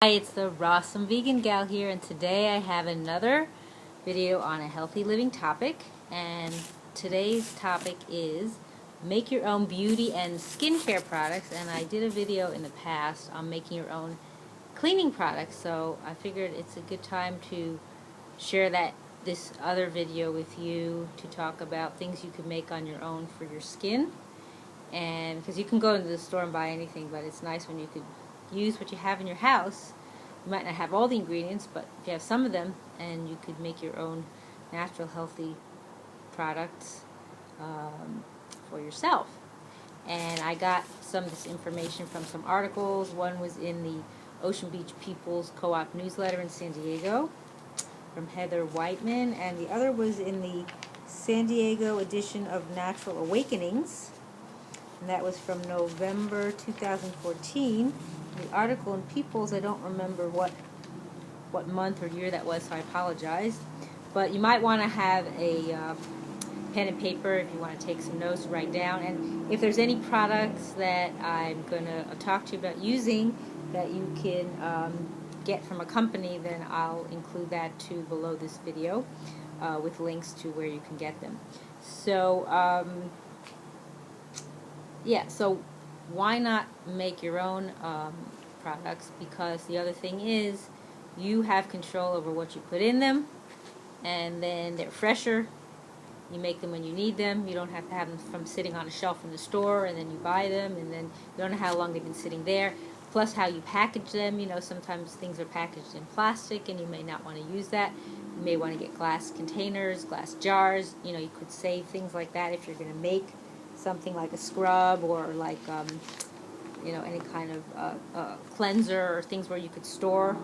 Hi, it's the Rawsome Vegan Gal here, and today I have another video on a healthy living topic. And today's topic is make your own beauty and skincare products. And I did a video in the past on making your own cleaning products, so I figured it's a good time to share this other video with you to talk about things you could make on your own for your skin. And because you can go into the store and buy anything, but it's nice when you could use what you have in your house. You might not have all the ingredients, but if you have some of them, and you could make your own natural, healthy products for yourself. And I got some of this information from some articles. One was in the Ocean Beach People's Co-op newsletter in San Diego from Heather Whiteman, and the other was in the San Diego edition of Natural Awakenings, and that was from November 2014. The article in People's, I don't remember what month or year that was, so I apologize. But you might want to have a pen and paper if you want to take some notes to write down. And if there's any products that I'm going to talk to you about using that you can get from a company, then I'll include that too below this video with links to where you can get them. So, so why not make your own products? Because the other thing is you have control over what you put in them, and then they're fresher. You make them when you need them. You don't have to have them from sitting on a shelf in the store and then you buy them and then you don't know how long they've been sitting there. Plus how you package them. You know, sometimes things are packaged in plastic and you may not want to use that. You may want to get glass containers, glass jars. You know, you could save things like that if you're going to make something like a scrub or like any kind of cleanser or things where you could store.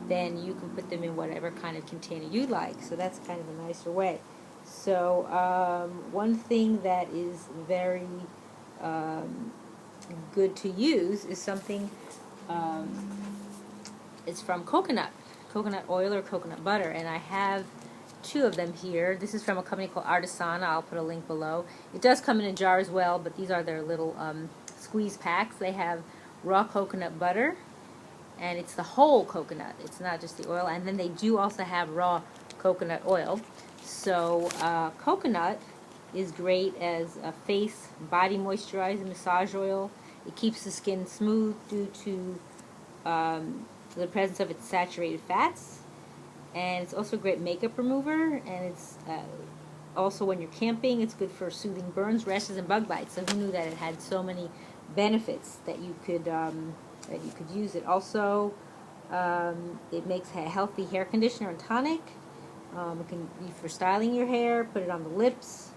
Then you can put them in whatever kind of container you like. So that's kind of a nicer way. So one thing that is very good to use is something, it's from coconut oil or coconut butter, and I have two of them here. This is from a company called Artisana. I'll put a link below. It does come in a jar as well, but these are their little squeeze packs. They have raw coconut butter, and it's the whole coconut. It's not just the oil. And then they do also have raw coconut oil. So coconut is great as a face body moisturizer, massage oil. It keeps the skin smooth due to the presence of its saturated fats. And it's also a great makeup remover, and it's also when you're camping, it's good for soothing burns, rashes, and bug bites. So who knew that it had so many benefits that you could use it. Also, it makes a healthy hair conditioner and tonic. It can be for styling your hair, put it on the lips,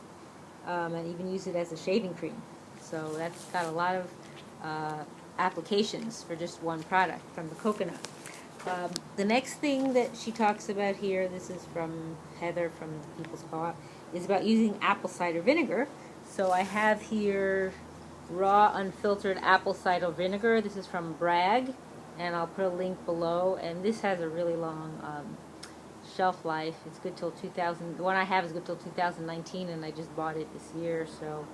and even use it as a shaving cream. So that's got a lot of applications for just one product from the coconut. The next thing that she talks about here, this is from Heather from the People's Co-op, is about using apple cider vinegar. So I have here raw unfiltered apple cider vinegar. This is from Bragg, and I'll put a link below. And this has a really long shelf life. It's good till 2000. The one I have is good till 2019, and I just bought it this year, so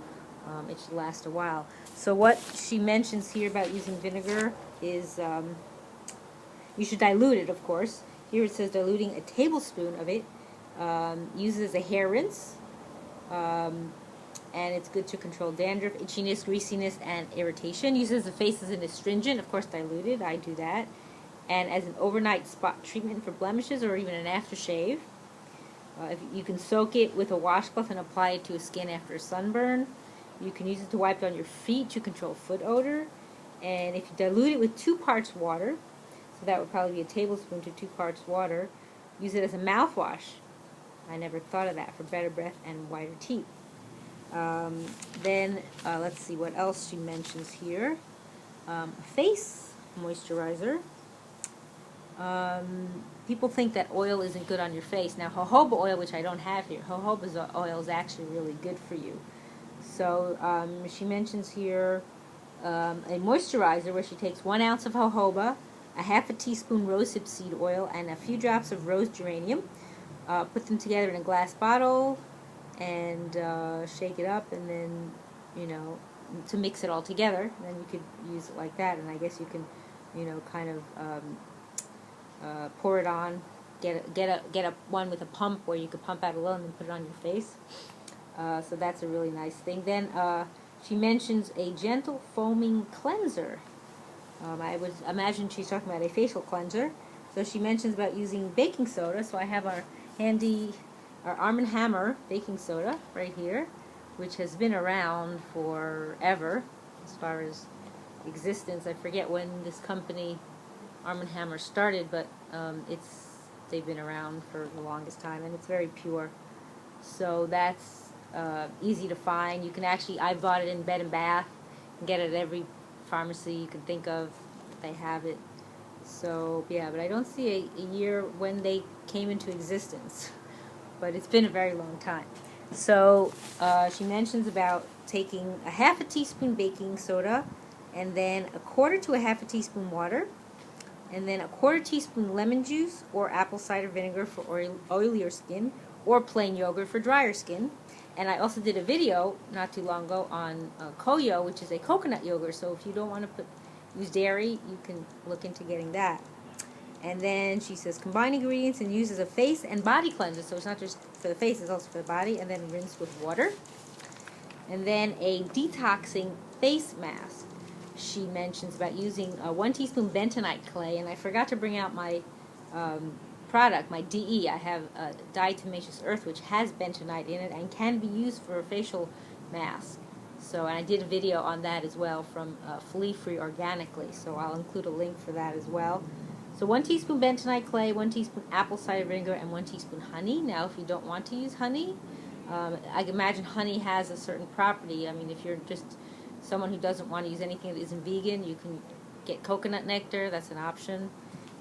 it should last a while. So what she mentions here about using vinegar is you should dilute it, of course. Here it says diluting a tablespoon of it. Use it as a hair rinse. And it's good to control dandruff, itchiness, greasiness, and irritation. Uses the face as an astringent, of course diluted. I do that. And as an overnight spot treatment for blemishes or even an aftershave. If you can soak it with a washcloth and apply it to a skin after a sunburn. You can use it to wipe down your feet to control foot odor. And if you dilute it with 2 parts water, so that would probably be a tablespoon to 2 parts water, use it as a mouthwash. I never thought of that, for better breath and whiter teeth. Then let's see what else she mentions here. Face moisturizer. People think that oil isn't good on your face. Now, jojoba oil, which I don't have here, jojoba oil is actually really good for you. So she mentions here a moisturizer where she takes 1 ounce of jojoba, a half a teaspoon rosehip seed oil, and a few drops of rose geranium. Put them together in a glass bottle and shake it up, and then, to mix it all together. And then you could use it like that, and I guess you can, kind of pour it on. Get a one with a pump where you could pump out a little and then put it on your face. So that's a really nice thing. Then she mentions a gentle foaming cleanser. I would imagine she's talking about a facial cleanser. So she mentions about using baking soda. So I have our Arm & Hammer baking soda right here, which has been around forever as far as existence. I forget when this company, Arm & Hammer, started, but they've been around for the longest time, and it's very pure. So that's easy to find. You can actually, I bought it in Bed and Bath. You can get it at every pharmacy you can think of. They have it. So yeah, but I don't see a year when they came into existence. But it's been a very long time. So she mentions about taking a half a teaspoon baking soda, and then a quarter to a half a teaspoon water, and then a quarter teaspoon lemon juice or apple cider vinegar for oilier skin, or plain yogurt for drier skin. And I also did a video not too long ago on MYO, which is a coconut yogurt. So if you don't want to use dairy, you can look into getting that. And then she says combine ingredients and use as a face and body cleanser. So it's not just for the face, it's also for the body. And then rinse with water. And then a detoxing face mask. She mentions about using 1 teaspoon bentonite clay. And I forgot to bring out my product, my DE. I have diatomaceous earth, which has bentonite in it and can be used for a facial mask. So, and I did a video on that as well from Flea Free Organically. So I'll include a link for that as well. So 1 teaspoon bentonite clay, 1 teaspoon apple cider vinegar, and 1 teaspoon honey. Now, if you don't want to use honey, I imagine honey has a certain property. I mean, if you're just someone who doesn't want to use anything that isn't vegan, you can get coconut nectar. That's an option.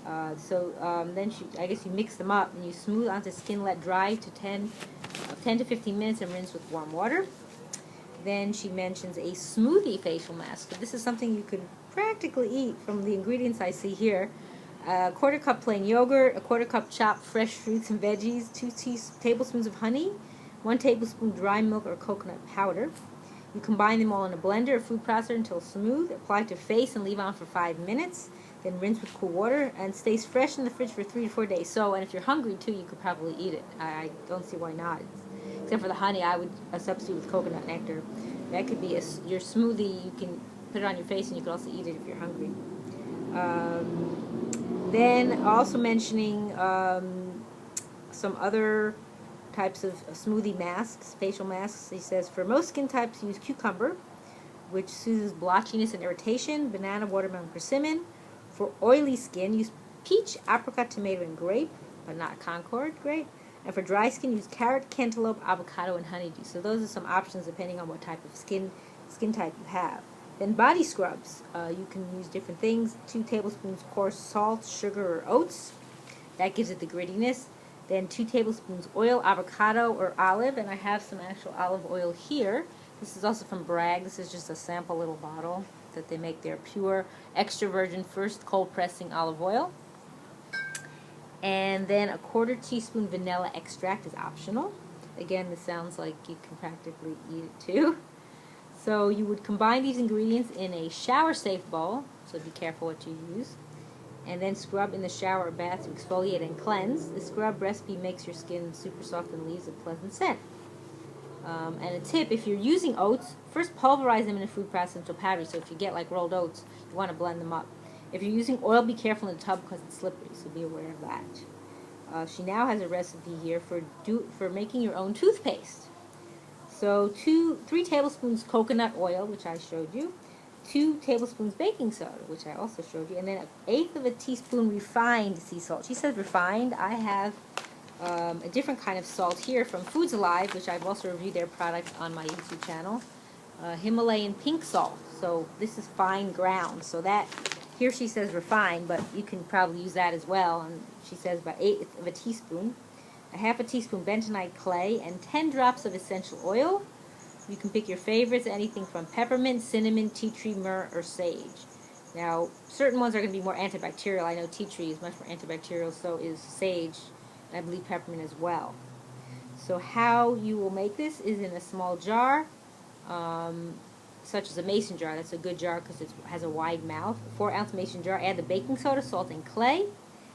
Then I guess you mix them up and you smooth onto skin, let dry to 10 to 15 minutes, and rinse with warm water. Then she mentions a smoothie facial mask. So this is something you could practically eat from the ingredients I see here. A quarter cup plain yogurt, a quarter cup chopped fresh fruits and veggies, 2 tablespoons of honey, 1 tablespoon dry milk or coconut powder. You combine them all in a blender or food processor until smooth. Apply to face and leave on for 5 minutes. Then rinse with cool water and stays fresh in the fridge for 3 to 4 days. So, and if you're hungry too, you could probably eat it. I don't see why not. Except for the honey, I would substitute with coconut nectar. That could be your smoothie. You can put it on your face, and you can also eat it if you're hungry. Then also mentioning some other types of smoothie masks, facial masks. He says, for most skin types, use cucumber, which soothes blotchiness and irritation, banana, watermelon, persimmon. For oily skin, use peach, apricot, tomato, and grape, but not Concord grape. And for dry skin, use carrot, cantaloupe, avocado, and honeydew. So those are some options depending on what type of skin type you have. Then body scrubs. You can use different things. 2 tablespoons coarse salt, sugar, or oats. That gives it the grittiness. Then 2 tablespoons oil, avocado, or olive. And I have some actual olive oil here. This is also from Bragg. This is just a sample little bottle that they make their pure, extra virgin, first cold pressing olive oil. And then a quarter teaspoon vanilla extract is optional. Again, this sounds like you can practically eat it too. So you would combine these ingredients in a shower-safe bowl, so be careful what you use, and then scrub in the shower or bath to exfoliate and cleanse. The scrub recipe makes your skin super soft and leaves a pleasant scent. And a tip, if you're using oats, first pulverize them in a food processor until powdery. So if you get like rolled oats, you want to blend them up. If you're using oil, be careful in the tub because it's slippery, so be aware of that. She now has a recipe here for making your own toothpaste. So 3 tablespoons coconut oil, which I showed you, 2 tablespoons baking soda, which I also showed you, and then 1/8 of a teaspoon refined sea salt. She says refined. I have a different kind of salt here from Foods Alive, which I've also reviewed their product on my YouTube channel. Himalayan pink salt. So this is fine ground. So that, here she says refined, but you can probably use that as well. And she says about 1/8 of a teaspoon. A half a teaspoon bentonite clay, and 10 drops of essential oil. You can pick your favorites, anything from peppermint, cinnamon, tea tree, myrrh, or sage. Now, certain ones are going to be more antibacterial. I know tea tree is much more antibacterial, so is sage, and I believe peppermint as well. So how you will make this is in a small jar, such as a mason jar. That's a good jar because it has a wide mouth. 4-ounce mason jar. Add the baking soda, salt, and clay.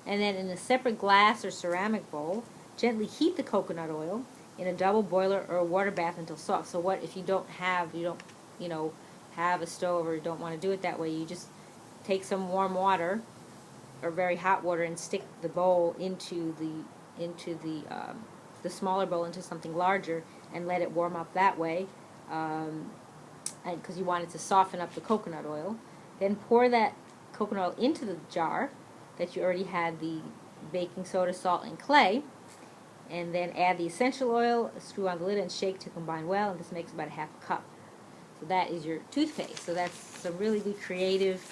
And then in a separate glass or ceramic bowl, gently heat the coconut oil in a double boiler or a water bath until soft. So what if you don't, you know, have a stove or don't want to do it that way, you just take some warm water or very hot water and stick the bowl into the smaller bowl into something larger and let it warm up that way, because you want it to soften up the coconut oil. Then pour that coconut oil into the jar that you already had the baking soda, salt, and clay, and then add the essential oil, screw on the lid, and shake to combine well, and this makes about a half a cup. So that is your toothpaste. So that's some really good creative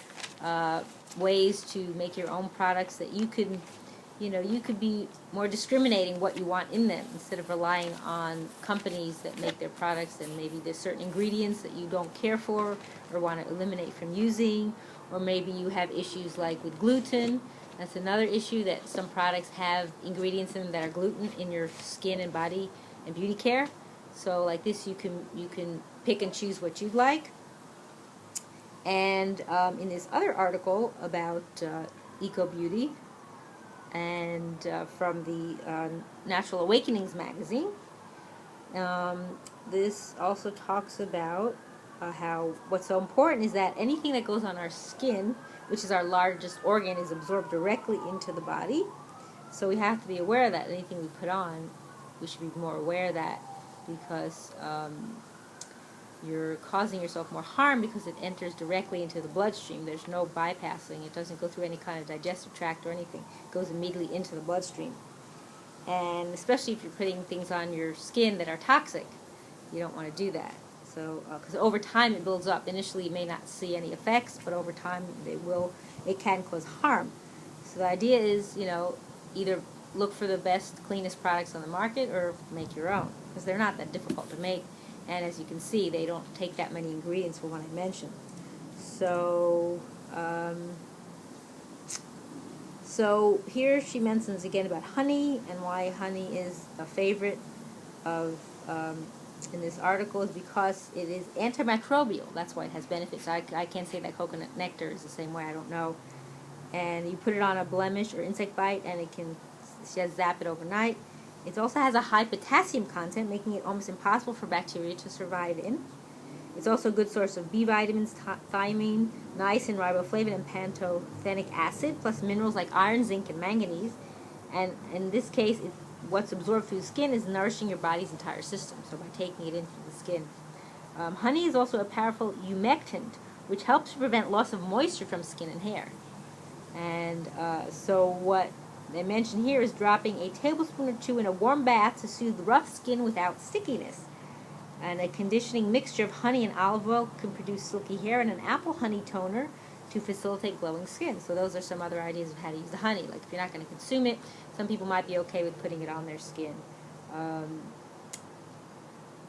ways to make your own products that you could, you could be more discriminating what you want in them instead of relying on companies that make their products and maybe there's certain ingredients that you don't care for or want to eliminate from using, or maybe you have issues like with gluten. That's another issue, that some products have ingredients in them that are gluten in your skin and body and beauty care. So like this, you can pick and choose what you'd like. And in this other article about Eco Beauty, and from the Natural Awakenings magazine, this also talks about how what's so important is that anything that goes on our skin, which is our largest organ, is absorbed directly into the body. So we have to be aware of that. Anything we put on, we should be more aware of that, because you're causing yourself more harm because it enters directly into the bloodstream. There's no bypassing. It doesn't go through any kind of digestive tract or anything. It goes immediately into the bloodstream. And especially if you're putting things on your skin that are toxic, you don't want to do that. So, because over time it builds up. Initially you may not see any effects, but over time it can cause harm. So the idea is, either look for the best, cleanest products on the market or make your own, because they're not that difficult to make. And as you can see, they don't take that many ingredients for what I mentioned. So, so here she mentions again about honey, and why honey is a favorite of in this article is because it is antimicrobial. That's why it has benefits. I can't say that coconut nectar is the same way. I don't know. And you put it on a blemish or insect bite, and it can just zap it overnight. It also has a high potassium content, making it almost impossible for bacteria to survive in. It's also a good source of B vitamins, thiamine, niacin, riboflavin, and pantothenic acid, plus minerals like iron, zinc, and manganese. And in this case, what's absorbed through the skin is nourishing your body's entire system, so by taking it into the skin. Honey is also a powerful humectant, which helps to prevent loss of moisture from skin and hair. And so what they mention here is dropping a tablespoon or two in a warm bath to soothe rough skin without stickiness. And a conditioning mixture of honey and olive oil can produce silky hair, and an apple honey toner to facilitate glowing skin. So those are some other ideas of how to use the honey. Like if you're not going to consume it, some people might be okay with putting it on their skin.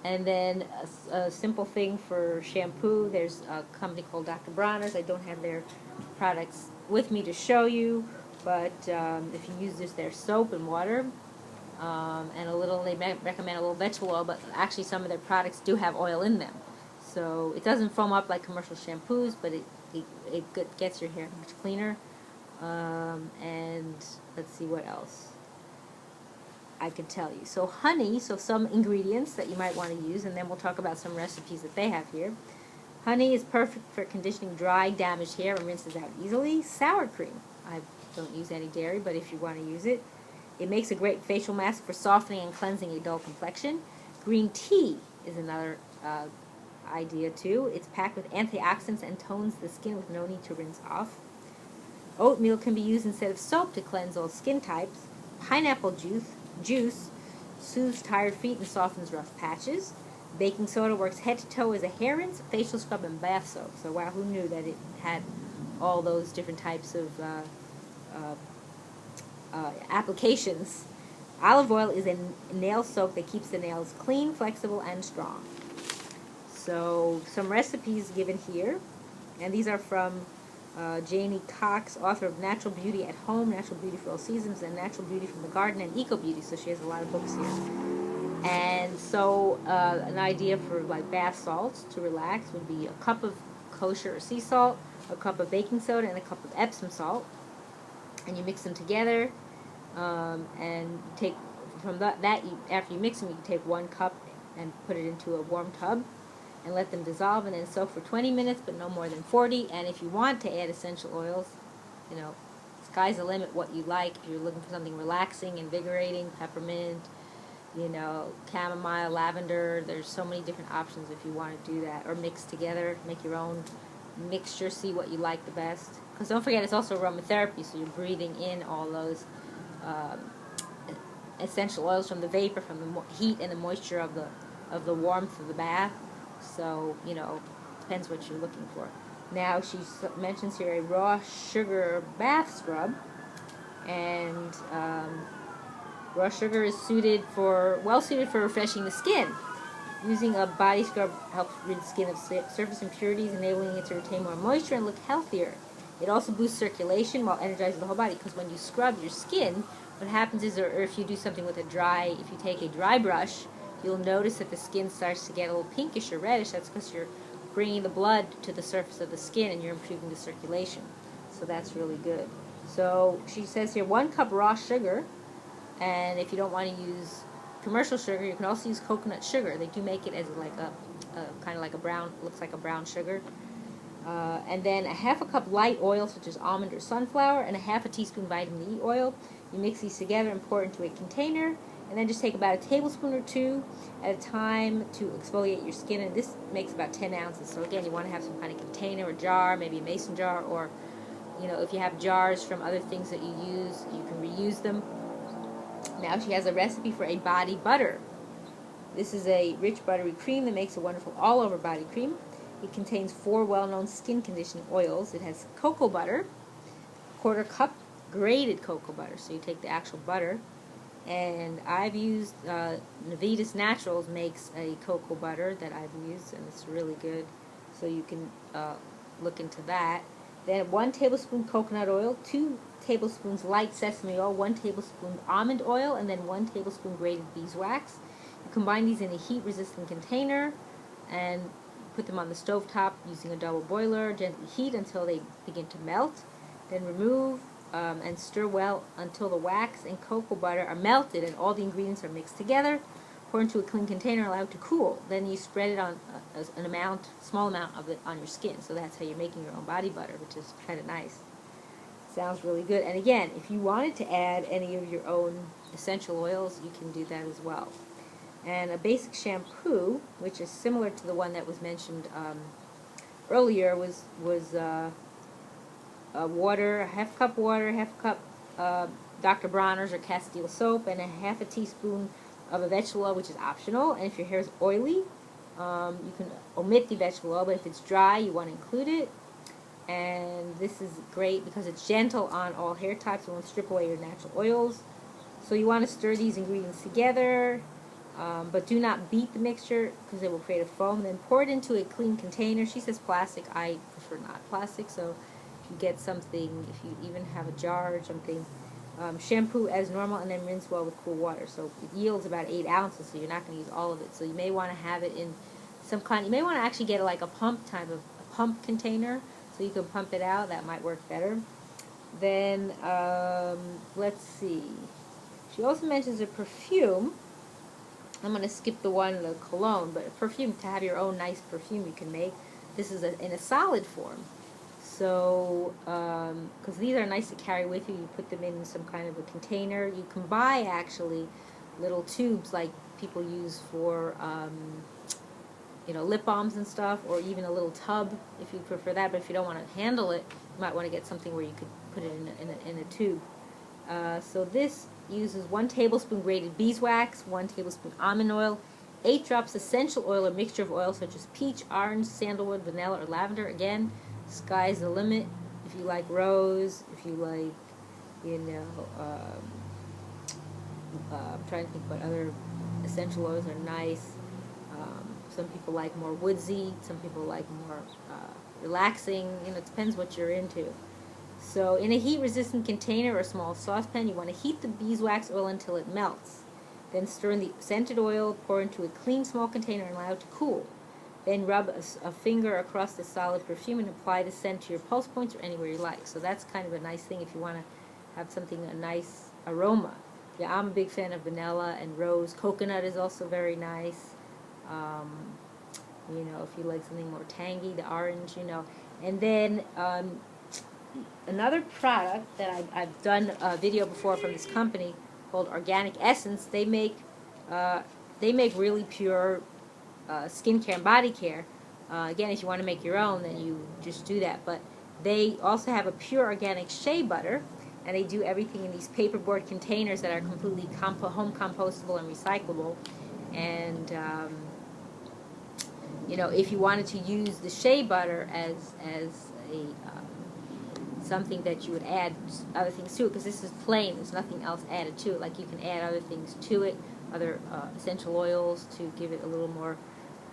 And then a simple thing for shampoo, there's a company called Dr. Bronner's. I don't have their products with me to show you, but if you use just their soap and water, and a little, they recommend a little vegetable oil, but actually some of their products do have oil in them. So it doesn't foam up like commercial shampoos, but it gets your hair much cleaner. And let's see what else I could tell you. So honey, so some ingredients that you might want to use, and then we'll talk about some recipes that they have here. Honey is perfect for conditioning dry, damaged hair and rinses out easily. Sour cream. I don't use any dairy, but if you want to use it. It makes a great facial mask for softening and cleansing a dull complexion. Green tea is another idea too. It's packed with antioxidants and tones the skin with no need to rinse off. Oatmeal can be used instead of soap to cleanse all skin types. Pineapple juice soothes tired feet and softens rough patches. Baking soda works head to toe as a hair rinse, facial scrub, and bath soap. So wow, who knew that it had all those different types of applications. Olive oil is a nail soak that keeps the nails clean, flexible, and strong. So some recipes given here, and these are from Janie Cox, author of Natural Beauty at Home, Natural Beauty for All Seasons, and Natural Beauty from the Garden, and Eco Beauty. So she has a lot of books here. And so an idea for like bath salts to relax would be a cup of kosher or sea salt, a cup of baking soda, and a cup of Epsom salt. and you mix them together, and take from after you mix them, you can take 1 cup and put it into a warm tub and let them dissolve, and then soak for 20 minutes, but no more than 40. And if you want to add essential oils, you know, sky's the limit what you like. If you're looking for something relaxing, invigorating, peppermint, you know, chamomile, lavender, there's so many different options if you want to do that. Or mix together, make your own mixture, see what you like the best. Because don't forget, it's also aromatherapy, so you're breathing in all those um, essential oils from the vapor, from the heat and the moisture of the warmth of the bath. So, you know, depends what you're looking for. Now, she mentions here a raw sugar bath scrub, and raw sugar is well suited for refreshing the skin. Using a body scrub helps rid the skin of surface impurities, enabling it to retain more moisture and look healthier. It also boosts circulation while energizing the whole body, because when you scrub your skin, what happens is, or if you do something with if you take a dry brush, you'll notice that the skin starts to get a little pinkish or reddish. That's because you're bringing the blood to the surface of the skin and you're improving the circulation. So that's really good. So she says here 1 cup raw sugar, and if you don't want to use commercial sugar, you can also use coconut sugar. They do make it as like a kind of like a brown, looks like a brown sugar. And then a 1/2 cup light oil, such as almond or sunflower, and a 1/2 teaspoon vitamin E oil. You mix these together and pour into a container, and then just take about a tablespoon or 2 at a time to exfoliate your skin. And this makes about 10 ounces. So again, you want to have some kind of container or jar, maybe a mason jar, or you know, if you have jars from other things that you use, you can reuse them. Now she has a recipe for a body butter. This is a rich buttery cream that makes a wonderful all-over body cream. It contains 4 well-known skin conditioning oils. It has cocoa butter, 1/4 cup grated cocoa butter. So you take the actual butter, and I've used Navitas Naturals makes a cocoa butter that I've used, and it's really good. So you can look into that. Then 1 tablespoon coconut oil, 2 tablespoons light sesame oil, 1 tablespoon almond oil, and then 1 tablespoon grated beeswax. You combine these in a heat-resistant container and put them on the stove top using a double boiler. Gently heat until they begin to melt. Then remove and stir well until the wax and cocoa butter are melted and all the ingredients are mixed together. Pour into a clean container and allow it to cool. Then you spread it on small amount of it on your skin. So that's how you're making your own body butter, which is kind of nice. Sounds really good. And again, if you wanted to add any of your own essential oils, you can do that as well. And a basic shampoo, which is similar to the one that was mentioned earlier, was water, 1/2 cup water, 1/2 cup Dr. Bronner's or Castile soap, and a 1/2 teaspoon of a vegetable oil, which is optional. And if your hair is oily, you can omit the vegetable oil, but if it's dry, you want to include it. And this is great because it's gentle on all hair types. It won't strip away your natural oils. So you want to stir these ingredients together, but do not beat the mixture because it will create a foam. Then pour it into a clean container. She says plastic. I prefer not plastic, so if you get something, if you even have a jar or something, shampoo as normal and then rinse well with cool water. So it yields about 8 ounces, so you're not going to use all of it. So you may want to have it in some kind, you may want to actually get like a pump container so you can pump it out. That might work better. Then, let's see. She also mentions a perfume. I'm going to skip the cologne, but a perfume, to have your own nice perfume you can make. This is in a solid form. So, because these are nice to carry with you, you put them in some kind of a container. You can buy, actually, little tubes like people use for, lip balms and stuff, or even a little tub if you prefer that. But if you don't want to handle it, you might want to get something where you could put it in a tube. So this uses 1 tablespoon grated beeswax, 1 tablespoon almond oil, 8 drops essential oil or mixture of oils such as peach, orange, sandalwood, vanilla, or lavender. Again, sky's the limit. If you like rose, if you like, I'm trying to think what other essential oils are nice. Some people like more woodsy, some people like more relaxing. It depends what you're into. So in a heat-resistant container or small saucepan, you want to heat the beeswax oil until it melts. Then stir in the scented oil, pour into a clean small container and allow it to cool. Then rub a finger across the solid perfume and apply the scent to your pulse points or anywhere you like. So that's kind of a nice thing if you want to have something, a nice aroma. Yeah, I'm a big fan of vanilla and rose. Coconut is also very nice. You know, if you like something more tangy, the orange, you know. And then another product that I've done a video before from this company called Organic Essence. They make really pure skincare and body care. Again, if you want to make your own, then you just do that. But they also have a pure organic shea butter, and they do everything in these paperboard containers that are completely home compostable and recyclable. And you know, if you wanted to use the shea butter as a something that you would add other things to it, because this is plain, there's nothing else added to it. Like, you can add other things to it, other essential oils to give it a little more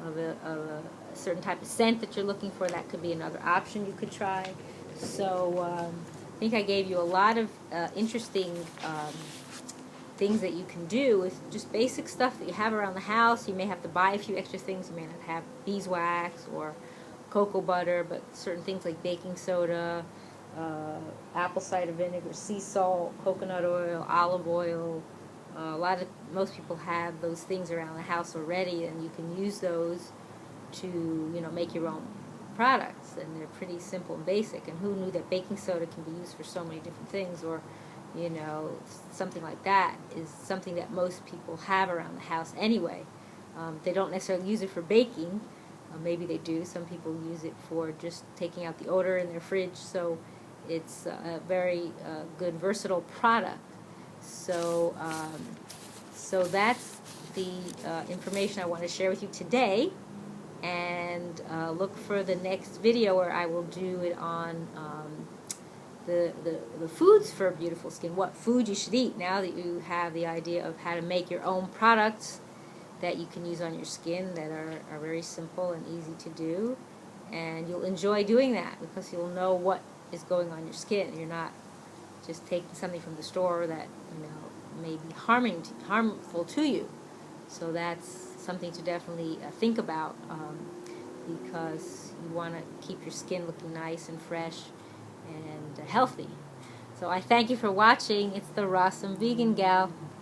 of a certain type of scent that you're looking for. That could be another option you could try. So I think I gave you a lot of interesting things that you can do with just basic stuff that you have around the house. You may have to buy a few extra things. You may not have beeswax or cocoa butter, but certain things like baking soda, apple cider vinegar, sea salt, coconut oil, olive oil. Most people have those things around the house already, and you can use those to, you know, make your own products. And they're pretty simple and basic. And who knew that baking soda can be used for so many different things? Or, you know, something like that is something that most people have around the house anyway. They don't necessarily use it for baking. Maybe they do. Some people use it for just taking out the odor in their fridge. So it's a very good, versatile product. So, so that's the information I want to share with you today. And look for the next video where I will do it on the foods for beautiful skin. What food you should eat now that you have the idea of how to make your own products that you can use on your skin that are very simple and easy to do. And you'll enjoy doing that because you'll know what is going on your skin. You're not just taking something from the store that, you know, may be harmful to you. So that's something to definitely think about, because you want to keep your skin looking nice and fresh and healthy. So I thank you for watching. It's the Rawesome Vegan Gal.